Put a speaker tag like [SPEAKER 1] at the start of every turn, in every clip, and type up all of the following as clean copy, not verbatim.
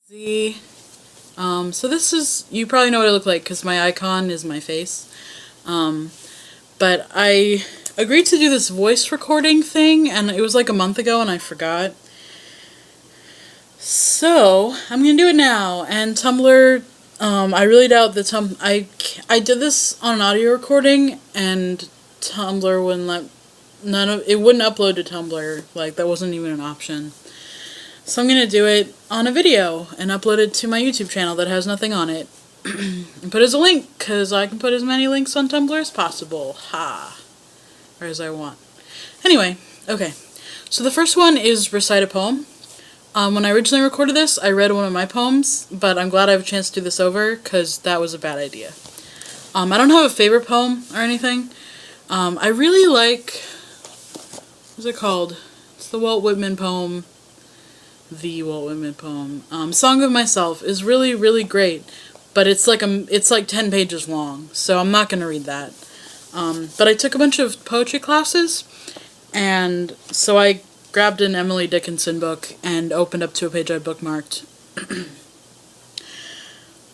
[SPEAKER 1] Z. So this is, you probably know what I look like because my icon is my face. But I agreed to do this voice recording thing, and it was like a month ago and I forgot. So I'm gonna do it now. And Tumblr, I really doubt that I did this on an audio recording, and Tumblr wouldn't let it wouldn't upload to Tumblr. Like, that wasn't even an option. So I'm gonna do it on a video and upload it to my YouTube channel that has nothing on it. And put as a link, because I can put as many links on Tumblr as possible. Ha! Or as I want. Anyway, okay. So the first one is recite a poem. When I originally recorded this, I read one of my poems, but I'm glad I have a chance to do this over, because that was a bad idea. I don't have a favorite poem or anything. I really like, what's it called? It's the Walt Whitman poem. The Walt Whitman poem. Song of Myself is really, really great, but it's like 10 pages long, so I'm not going to read that. But I took a bunch of poetry classes, and so I grabbed an Emily Dickinson book and opened up to a page I bookmarked.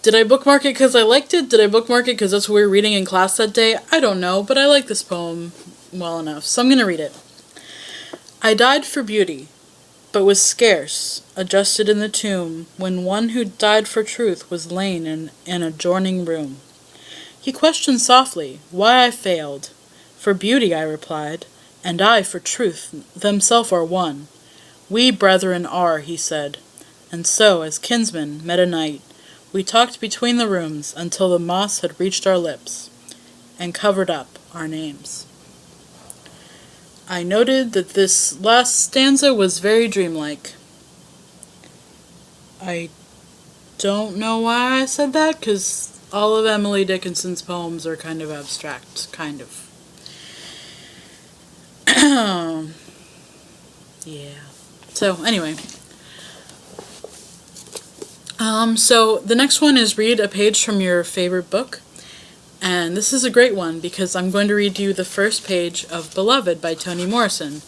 [SPEAKER 1] Did I bookmark it because I liked it? Did I bookmark it because that's what we were reading in class that day? I don't know, but I like this poem well enough, so I'm going to read it. I died for beauty, but was scarce, adjusted in the tomb, when one who died for truth was lain in an adjoining room. He questioned softly why I failed. For beauty, I replied, and I for truth, themself are one. We brethren are, he said, and so, as kinsmen met a night, we talked between the rooms until the moss had reached our lips and covered up our names. I noted that this last stanza was very dreamlike. I don't know why I said that, because all of Emily Dickinson's poems are kind of abstract, kind of. Yeah. So, anyway. So the next one is read a page from your favorite book. And this is a great one because I'm going to read you the first page of Beloved by Toni Morrison,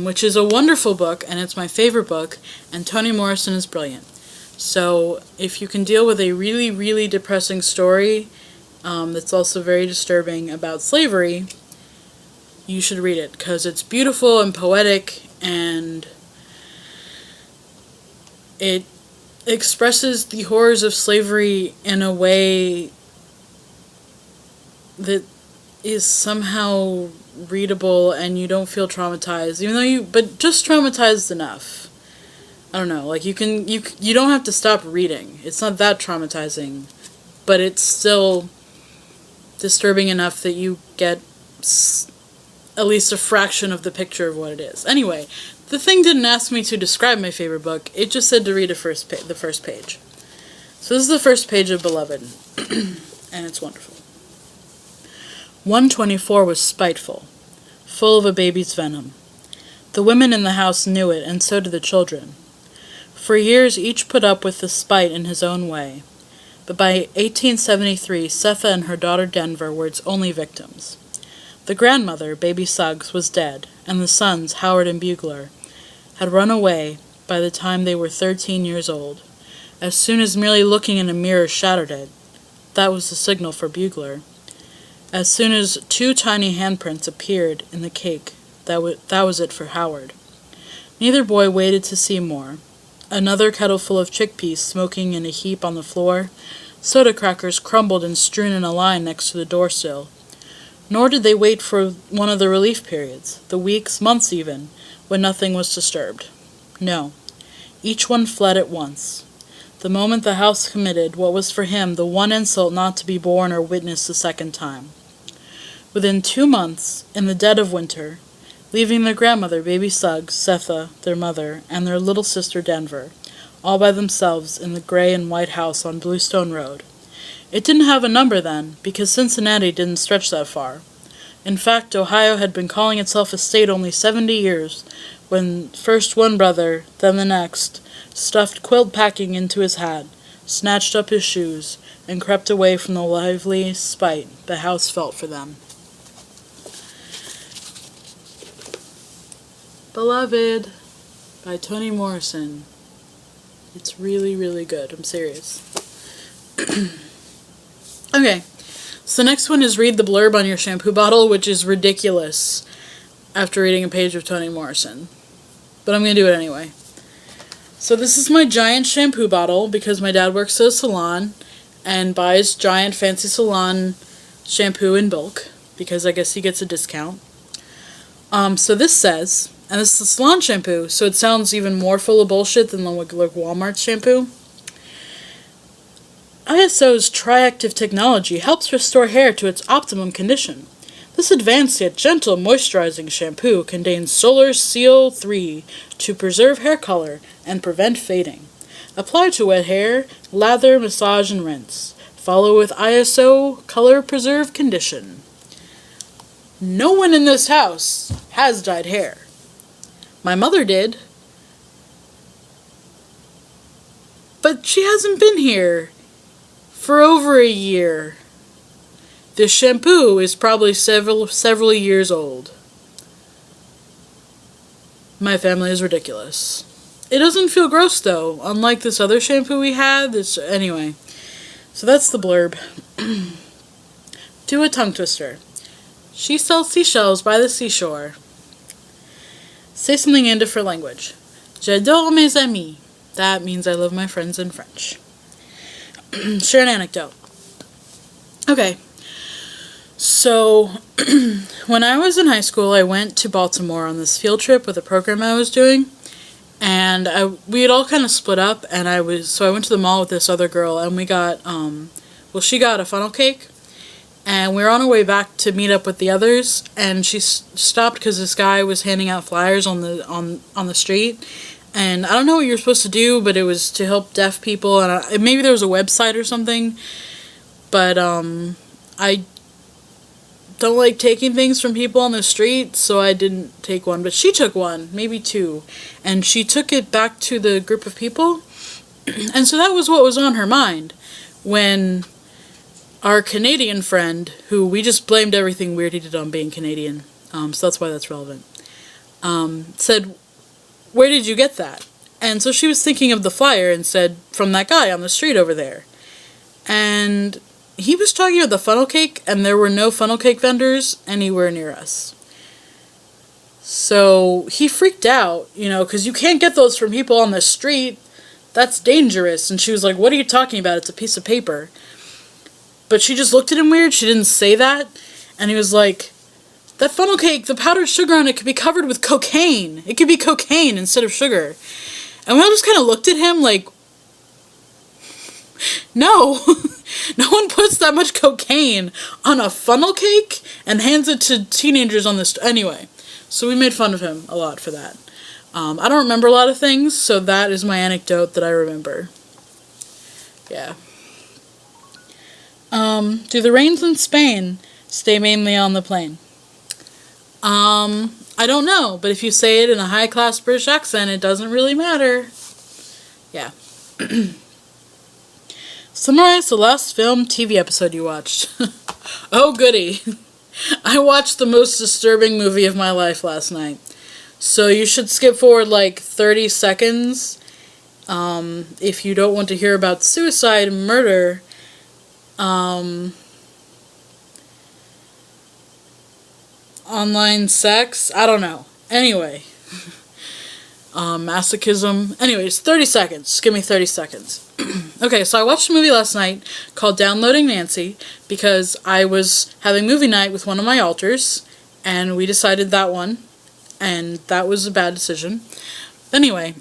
[SPEAKER 1] which is a wonderful book, and it's my favorite book, and Toni Morrison is brilliant. So if you can deal with a really, really depressing story that's also very disturbing about slavery, you should read it, because it's beautiful and poetic, and it expresses the horrors of slavery in a way that is somehow readable, and you don't feel traumatized, but just traumatized enough. I don't know, like you don't have to stop reading. It's not that traumatizing, but it's still disturbing enough that you get at least a fraction of the picture of what it is. Anyway, the thing didn't ask me to describe my favorite book. It just said to read the first page. So this is the first page of Beloved, and it's wonderful. 124 was spiteful, full of a baby's venom. The women in the house knew it, and so did the children. For years each put up with the spite in his own way, but by 1873 Setha and her daughter Denver were its only victims. The grandmother, baby Suggs, was dead, and the sons, Howard and Bugler, had run away by the time they were 13 years old. As soon as merely looking in a mirror shattered it, that was the signal for Bugler. As soon as 2 tiny handprints appeared in the cake, that was it for Howard. Neither boy waited to see more. Another kettle full of chickpeas smoking in a heap on the floor, soda crackers crumbled and strewn in a line next to the doorsill. Nor did they wait for one of the relief periods, the weeks, months even, when nothing was disturbed. No. Each one fled at once. The moment the house committed what was for him the one insult not to be borne or witnessed a second time. Within 2 months, in the dead of winter, leaving their grandmother, baby Suggs, Setha, their mother, and their little sister Denver, all by themselves in the gray and white house on Bluestone Road. It didn't have a number then, because Cincinnati didn't stretch that far. In fact, Ohio had been calling itself a state only 70 years, when first one brother, then the next, stuffed quilt packing into his hat, snatched up his shoes, and crept away from the lively spite the house felt for them. Beloved by Toni Morrison. It's really, really good. I'm serious. Okay, so the next one is read the blurb on your shampoo bottle, which is ridiculous after reading a page of Toni Morrison. But I'm going to do it anyway. So this is my giant shampoo bottle because my dad works at a salon and buys giant fancy salon shampoo in bulk because I guess he gets a discount. So this says, and this is a salon shampoo, so it sounds even more full of bullshit than like Walmart shampoo. ISO's Triactive technology helps restore hair to its optimum condition. This advanced yet gentle moisturizing shampoo contains Solar Seal 3 to preserve hair color and prevent fading. Apply to wet hair, lather, massage, and rinse. Follow with ISO Color Preserve Condition. No one in this house has dyed hair. My mother did. But she hasn't been here for over a year. This shampoo is probably several years old. My family is ridiculous. It doesn't feel gross though, unlike this other shampoo we had. Anyway, so that's the blurb. Do a tongue twister. She sells seashells by the seashore. Say something in a different language. J'adore mes amis. That means I love my friends in French. Share an anecdote. Okay. So, when I was in high school, I went to Baltimore on this field trip with a program I was doing, and we had all kind of split up, and I went to the mall with this other girl, and we got, she got a funnel cake, and we were on our way back to meet up with the others, and she stopped because this guy was handing out flyers on the street, and I don't know what you're supposed to do, but it was to help deaf people, and maybe there was a website or something, but, I don't like taking things from people on the street, so I didn't take one. But she took one, maybe two, and she took it back to the group of people. And so that was what was on her mind when our Canadian friend, who we just blamed everything weird he did on being Canadian, so that's why that's relevant, said, "Where did you get that?" And so she was thinking of the flyer and said, "From that guy on the street over there." And he was talking about the funnel cake, and there were no funnel cake vendors anywhere near us. So he freaked out, because you can't get those from people on the street. That's dangerous. And she was like, "What are you talking about? It's a piece of paper." But she just looked at him weird. She didn't say that. And he was like, "That funnel cake, the powdered sugar on it could be covered with cocaine. It could be cocaine instead of sugar." And we all just kind of looked at him like, no. No one puts that much cocaine on a funnel cake and hands it to teenagers on this. Anyway, so we made fun of him a lot for that. I don't remember a lot of things, so that is my anecdote that I remember. Yeah. Do the rains in Spain stay mainly on the plain? I don't know, but if you say it in a high-class British accent, it doesn't really matter. Yeah. Summarize the last film, TV episode you watched. Oh, goody. I watched the most disturbing movie of my life last night. So you should skip forward like 30 seconds if you don't want to hear about suicide, murder, online sex. I don't know. Anyway. Masochism. Anyways, 30 seconds. Just give me 30 seconds. Okay, so I watched a movie last night called Downloading Nancy because I was having movie night with one of my alters, and we decided that one, and that was a bad decision. Anyway,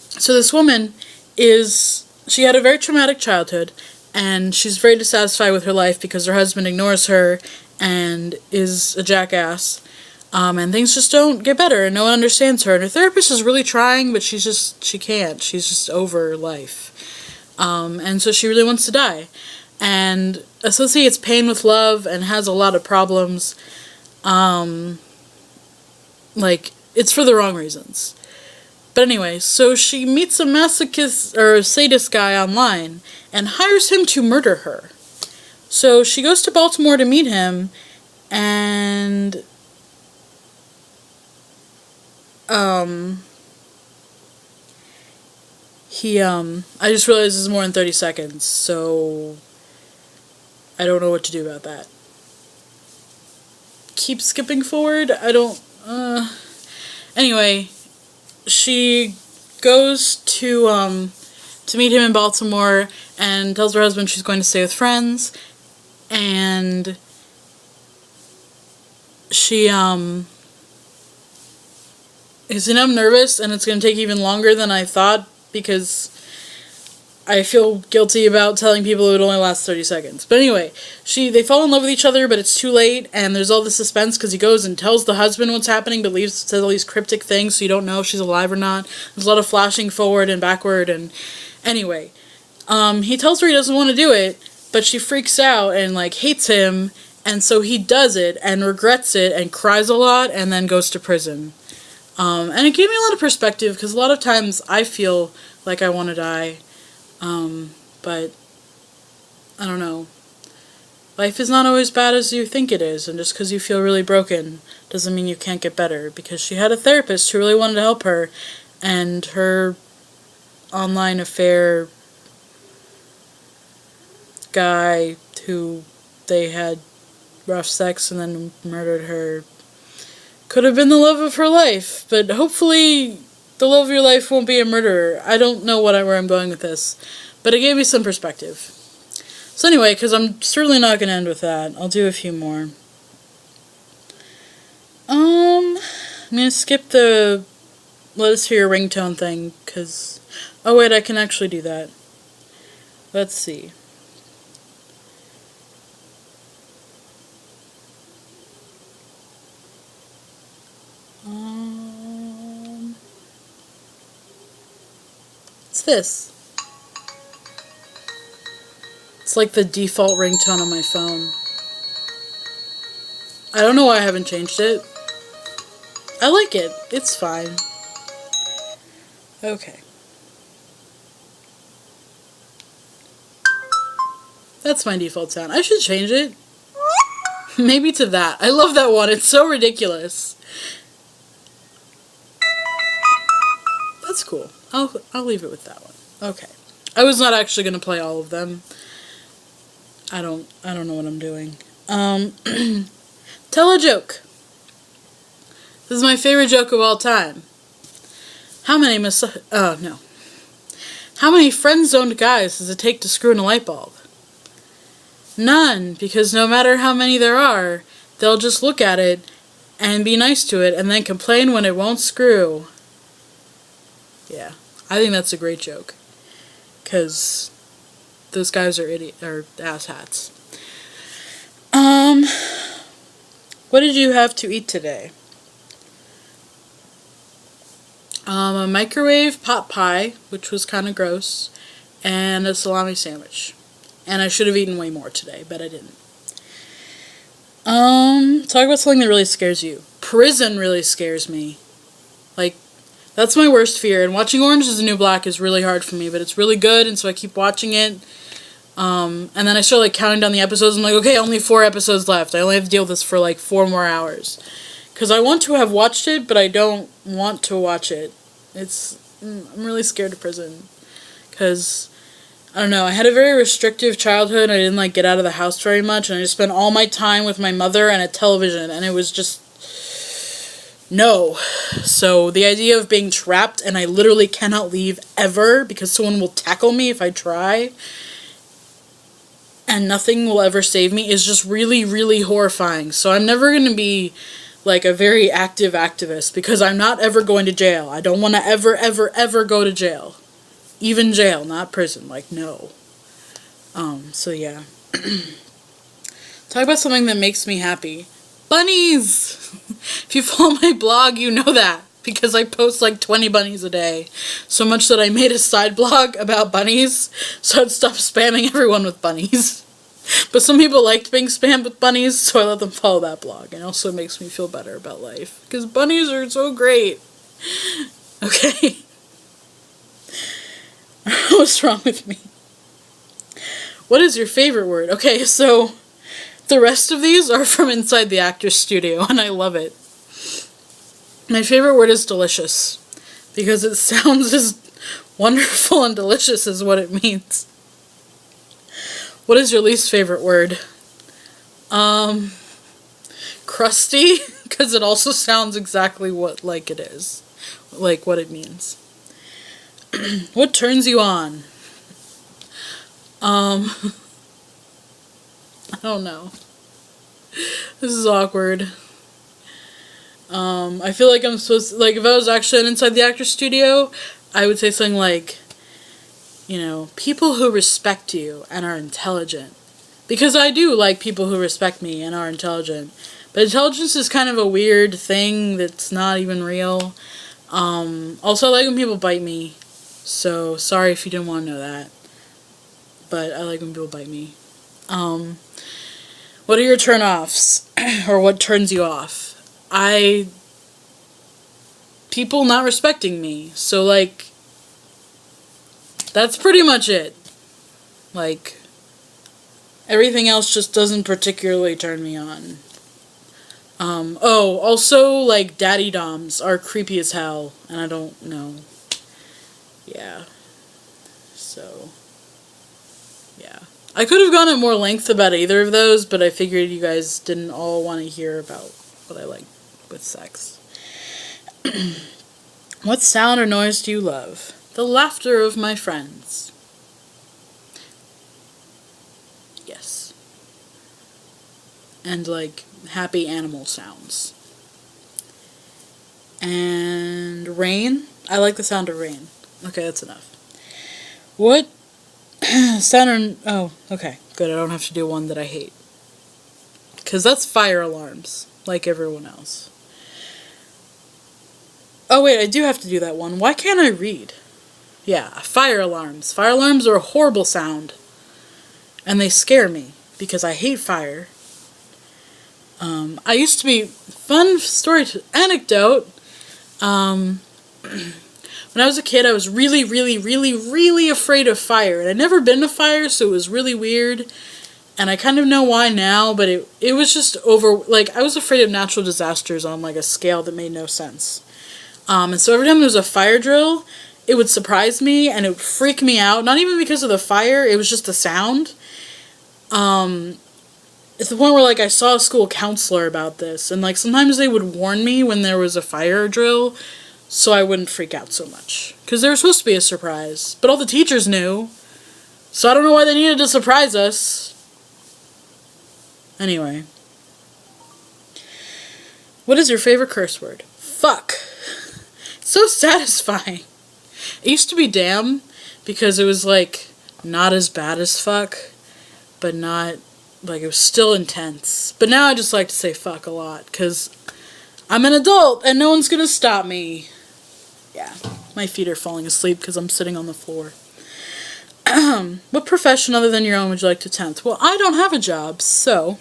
[SPEAKER 1] so this woman she had a very traumatic childhood, and she's very dissatisfied with her life because her husband ignores her and is a jackass. And things just don't get better, and no one understands her. And her therapist is really trying, but she can't. She's just over life. And so she really wants to die. And associates pain with love and has a lot of problems. It's for the wrong reasons. But anyway, so she meets a masochist or a sadist guy online and hires him to murder her. So she goes to Baltimore to meet him, and I just realized this is more than 30 seconds, so I don't know what to do about that. Keep skipping forward? I don't, Anyway, she goes to meet him in Baltimore and tells her husband she's going to stay with friends, and she, is, and I'm nervous, and it's going to take even longer than I thought, because I feel guilty about telling people it would only last 30 seconds. But anyway, they fall in love with each other, but it's too late, and there's all this suspense because he goes and tells the husband what's happening, but says all these cryptic things, so you don't know if she's alive or not. There's a lot of flashing forward and backward, and anyway, he tells her he doesn't want to do it, but she freaks out and, like, hates him, and so he does it and regrets it and cries a lot and then goes to prison. And it gave me a lot of perspective, because a lot of times I feel like I want to die, but I don't know. Life is not always bad as you think it is, and just because you feel really broken doesn't mean you can't get better, because she had a therapist who really wanted to help her, and her online affair guy who they had rough sex and then murdered her could have been the love of her life, but hopefully the love of your life won't be a murderer. I don't know where I'm going with this, but it gave me some perspective. So anyway, because I'm certainly not going to end with that, I'll do a few more. I'm going to skip the let us hear your ringtone thing, because, oh wait, I can actually do that. Let's see. It's this. It's like the default ringtone on my phone. I don't know why I haven't changed it. I like it. It's fine. Okay. That's my default sound. I should change it. Maybe to that. I love that one. It's so ridiculous. That's cool. I'll leave it with that one. Okay. I was not actually going to play all of them. I don't know what I'm doing. Tell a joke. This is my favorite joke of all time. How many friend-zoned guys does it take to screw in a light bulb? None, because no matter how many there are, they'll just look at it and be nice to it and then complain when it won't screw. Yeah, I think that's a great joke, because those guys are asshats. What did you have to eat today? A microwave pot pie, which was kind of gross, and a salami sandwich. And I should have eaten way more today, but I didn't. Talk about something that really scares you. Prison really scares me. Like, that's my worst fear. And watching Orange is the New Black is really hard for me, but it's really good, and so I keep watching it. And then I start, like, counting down the episodes. I'm like, okay, only 4 episodes left. I only have to deal with this for, like, 4 more hours. Because I want to have watched it, but I don't want to watch it. I'm really scared of prison. Because, I don't know, I had a very restrictive childhood. I didn't, like, get out of the house very much. And I just spent all my time with my mother and a television. And it was just, no. So the idea of being trapped and I literally cannot leave ever because someone will tackle me if I try, and nothing will ever save me, is just really, really horrifying. So I'm never going to be, like, a very active activist, because I'm not ever going to jail. I don't want to ever, ever, ever go to jail. Even jail, not prison. Like, no. So yeah. Talk about something that makes me happy. Bunnies! If you follow my blog, you know that, because I post like 20 bunnies a day. So much that I made a side blog about bunnies, so I'd stop spamming everyone with bunnies. But some people liked being spammed with bunnies, so I let them follow that blog. And also makes me feel better about life, because bunnies are so great. Okay. What's wrong with me? What is your favorite word? Okay, so the rest of these are from inside the actor's studio, and I love it. My favorite word is delicious, because it sounds as Wonderful and delicious is what it means. What is your least favorite word? Crusty, because it also sounds exactly like it is. Like what it means. What turns you on? I don't know. This is awkward. I feel like I'm supposed to, like, if I was actually an Inside the Actor Studio, I would say something like, you know, people who respect you and are intelligent. Because I do like people who respect me and are intelligent. But intelligence is kind of a weird thing that's not even real. Also, I like when people bite me. So, sorry if you didn't want to know that. But I like when people bite me. What are your turn-offs? Or what turns you off? People not respecting me. So, like, that's pretty much it. Like, everything else just doesn't particularly turn me on. Also, like, daddy doms are creepy as hell, and I don't know. Yeah. So, yeah. I could have gone at more length about either of those, but I figured you guys didn't all want to hear about what I like with sex. What sound or noise do you love? The laughter of my friends. Yes. And, like, happy animal sounds. And rain. I like the sound of rain. Okay, that's enough. What sound or... Oh, okay. Good, I don't have to do one that I hate. Because that's fire alarms, like everyone else. Oh, wait, I do have to do that one. Why can't I read? Yeah, fire alarms. Fire alarms are a horrible sound. And they scare me, because I hate fire. I used to be... Fun story, anecdote. When I was a kid, I was really, really, really, really afraid of fire. And I'd never been to fire, so it was really weird. And I kind of know why now, but it was just like, I was afraid of natural disasters on, like, a scale that made no sense. And so every time there was a fire drill, it would surprise me, and it would freak me out. Not even because of the fire, it was just the sound. It's the point where, like, I saw a school counselor about this, and, like, sometimes they would warn me when there was a fire drill, so I wouldn't freak out so much. Because they were supposed to be a surprise. But all the teachers knew. So I don't know why they needed to surprise us. Anyway. What is your favorite curse word? Fuck. It's so satisfying. It used to be damn, because it was, like, not as bad as fuck, but not, like, it was still intense. But now I just like to say fuck a lot, because I'm an adult, and no one's gonna stop me. Yeah, my feet are falling asleep because I'm sitting on the floor. What profession other than your own would you like to attempt? Well, I don't have a job, so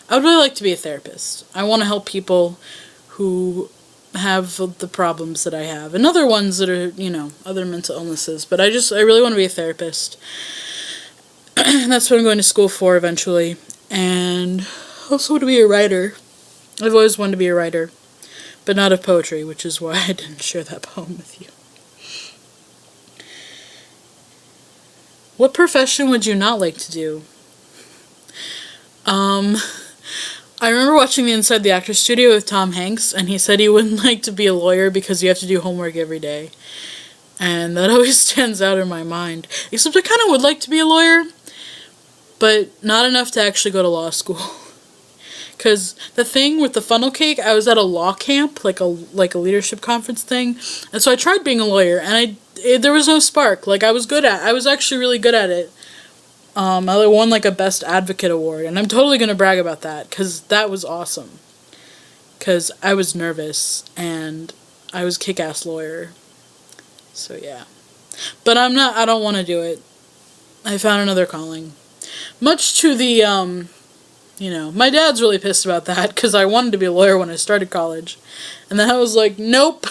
[SPEAKER 1] I would really like to be a therapist. I want to help people who have the problems that I have, and other ones that are, you know, other mental illnesses, but I really want to be a therapist. That's what I'm going to school for eventually, and I also want to be a writer. I've always wanted to be a writer, but not of poetry, which is why I didn't share that poem with you. What profession would you not like to do? I remember watching the Inside the Actor Studio with Tom Hanks, and he said he wouldn't like to be a lawyer because you have to do homework every day. And that always stands out in my mind. Except I kind of would like to be a lawyer, but not enough to actually go to law school. Because the thing with the funnel cake, I was at a law camp, like a leadership conference thing, and so I tried being a lawyer, and there was no spark. Like, I was actually really good at it. I won, like, a Best Advocate award, and I'm totally going to brag about that, because that was awesome. Because I was nervous, and I was a kick-ass lawyer. So, yeah. But I don't want to do it. I found another calling. Much to the, you know, my dad's really pissed about that, because I wanted to be a lawyer when I started college. And then I was like, nope.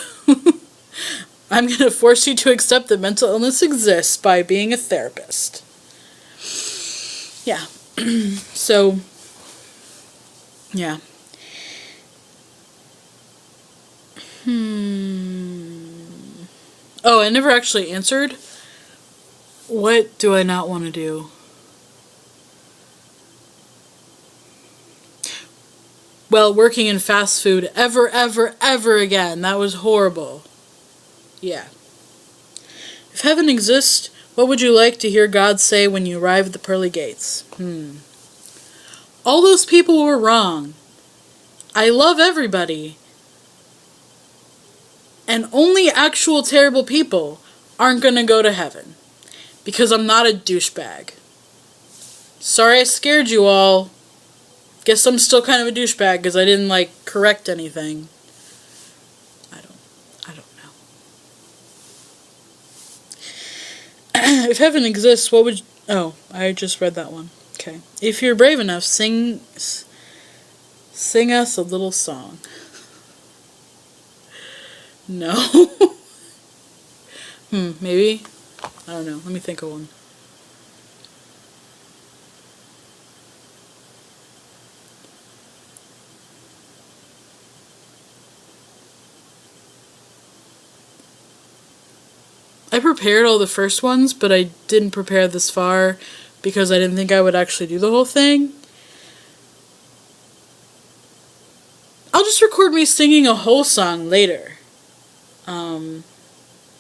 [SPEAKER 1] I'm going to force you to accept that mental illness exists by being a therapist. Yeah. So, yeah. Oh, I never actually answered. What do I not want to do? Well, working in fast food ever, ever, ever again. That was horrible. Yeah. If heaven exists, what would you like to hear God say when you arrive at the pearly gates? All those people were wrong. I love everybody. And only actual terrible people aren't going to go to heaven. Because I'm not a douchebag. Sorry I scared you all. Guess I'm still kind of a douchebag because I didn't, correct anything. I don't know. If heaven exists, what would... Oh, I just read that one. Okay. If you're brave enough, sing us a little song. No. Maybe? I don't know. Let me think of one. I prepared all the first ones, but I didn't prepare this far because I didn't think I would actually do the whole thing. I'll just record me singing a whole song later.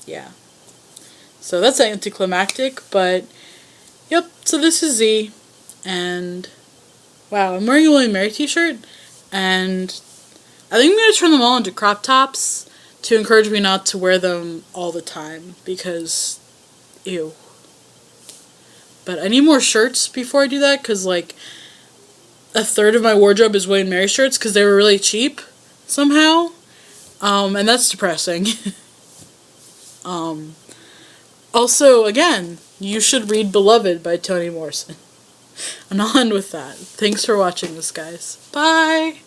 [SPEAKER 1] Yeah. So that's anticlimactic, but yep, so this is Z, and wow, I'm wearing a William Mary t-shirt, and I think I'm going to turn them all into crop tops to encourage me not to wear them all the time, because, ew. But I need more shirts before I do that, because, a third of my wardrobe is William Mary shirts, because they were really cheap, somehow, and that's depressing. Also, again, you should read Beloved by Toni Morrison. And I'll end with that. Thanks for watching this, guys. Bye!